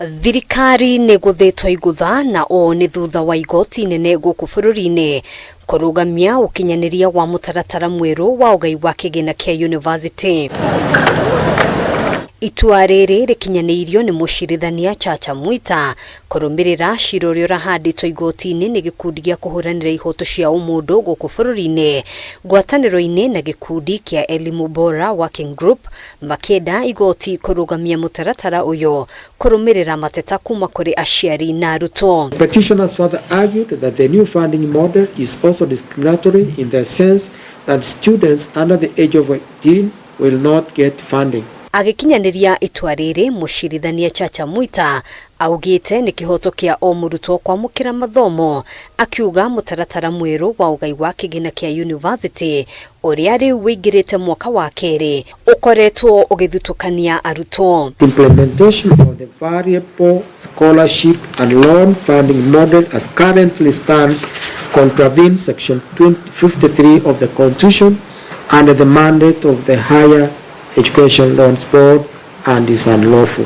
Thirikari nĩ gũthĩtwo igũtha na o nĩ thutha wa igoti nene gũkũ bũrũri-inĩ kurugamia ũkinyanĩria wa mutaratara mweru wa ugai wa kigina kia university. Itua rĩrĩ rĩkinyanĩirio nĩ mũcirithania Chacha Mwita kũrũmĩrĩra cira ũrĩa ũrahandĩtwo igoti-inĩ nĩ gĩkundi gĩa kũhũranĩra ihoto cia ũmũndũ gũkũ bũrũri-inĩ ngwatanĩro-inĩ na gĩkundi kĩa Elimu Bora Working Group makĩenda igoti kũrũgamia mutaratara ũyũ kũrũmĩrĩra mateta kuma kũrĩ aciari na arutwo. Petitioners further argued that the new funding model is also discriminatory in the sense that students under the age of 18 will not get funding. Agĩkinyanĩria itua rĩrĩ mũcirithania Chacha Mwita augĩte nĩ kĩhoto kĩa o mũrutwo kwamũkĩra mathomo akiuga mutaratara mweru wa ugai wa kigina kia university ũrĩa rĩu wĩingĩrĩte mwaka wa kerĩ ũkoretwo ũgĩthutũkania arutwo. Implementation of the variable scholarship and loan funding model as currently stands contravenes section 53 of the Constitution under the mandate of the Higher Education Loans Board and is unlawful.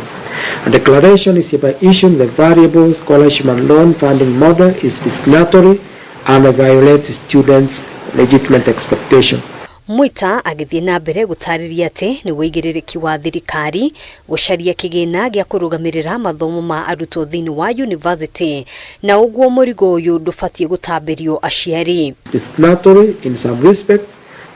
A declaration is hereby issued. The variable scholarship and loan funding model is discriminatory and violates students' legitimate expectation. Mwita agĩthiĩ na mbere gũtarĩria atĩ nĩ wĩigĩrĩrĩki wa thirikari gũcaria kigina gĩa kũrũgamĩrĩra mathomo ma arutwo thĩinĩ wa university na ũguo mũrigo ũyũ ndũbatiĩ gũtambĩrio aciari. Discriminatory in some respect,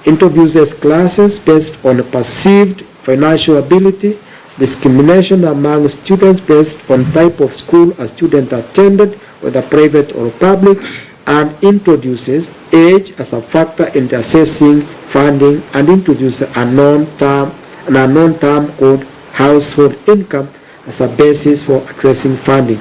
introduces classes based on perceived financial ability, discrimination among students based on type of school a student attended, whether private or public, and introduces age as a factor in assessing funding, and introduces a non-term called household income as a basis for accessing funding.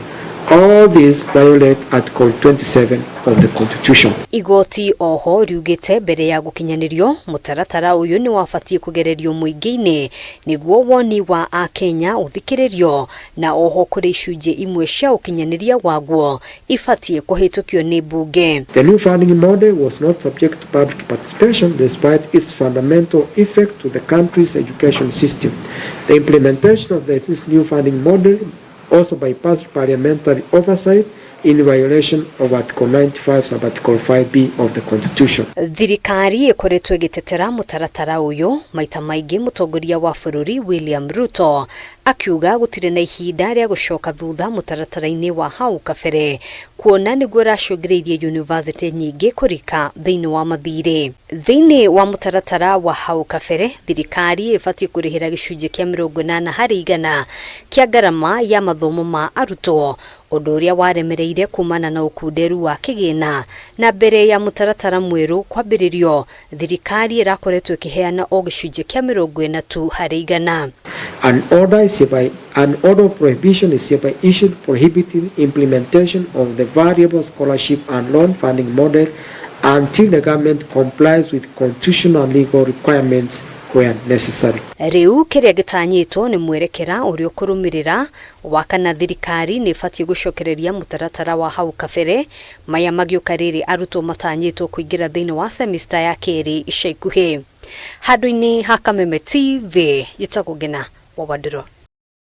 All these violate Article 27 of the Constitution. Igoti oho riugĩte mbere ya gũkinyanĩrio mutaratara ũyũ nĩ wabatiĩ kũgererio mũingĩ-inĩ nĩguo woni wa Akenya ũthikĩrĩrio na oho kũrĩ icunjĩ imwe cia ũkinyanĩria waguo ibatiĩ kũhĩtũkio nĩ bunge. The new funding model was not subject to public participation despite its fundamental effect to the country's education system. The implementation of this new funding model also bypassed parliamentary oversight in violation of Article 95 sub Article 5B of the Constitution. Thirikari ĩkoretwo ĩgĩtetera mutaratara ũyũ maita maingĩ mũtongoria wa bũrũri William Ruto akiuga gũtirĩ na ihinda rĩa gũcoka thutha mutaratara-inĩ wa hau kabere kuona nĩguo racũngĩrĩirie university nyingĩ kũrika thĩinĩ wa mathirĩ. Thĩinĩ wa mutaratara wa hau kabere thirikari ĩbatiĩ kũrĩhĩra gĩcunjĩ kĩa 80 harĩ igana kĩa ngarama ya mathomo ma arutwo ũndũ ũrĩa waremereire kumana na ũkunderu wa kigina na mbere ya mutaratara mweru kwambĩrĩrio thirikari ĩrakoretwo ĩkĩheana o gĩcunjĩ kĩa 40 harĩ igana. An order of prohibition is hereby issued prohibiting implementation of the variable scholarship and loan funding model until the government complies with constitutional and legal requirements where necessary. Rĩu kĩrĩa gĩtanyĩtwo nĩ mwerekera ũrĩa ũkũrũmĩrĩra wa kana thirikari nĩ ĩbatiĩ gũcokereria mutaratara wa hau kabere maya magĩũka rĩrĩ arutwo matanyĩtwo kũingĩra thĩinĩ wa semester ya kerĩ ica ikuhĩ. Handũ-inĩ ha Kameme TV, njĩtagwo Ngina wa Wandĩro.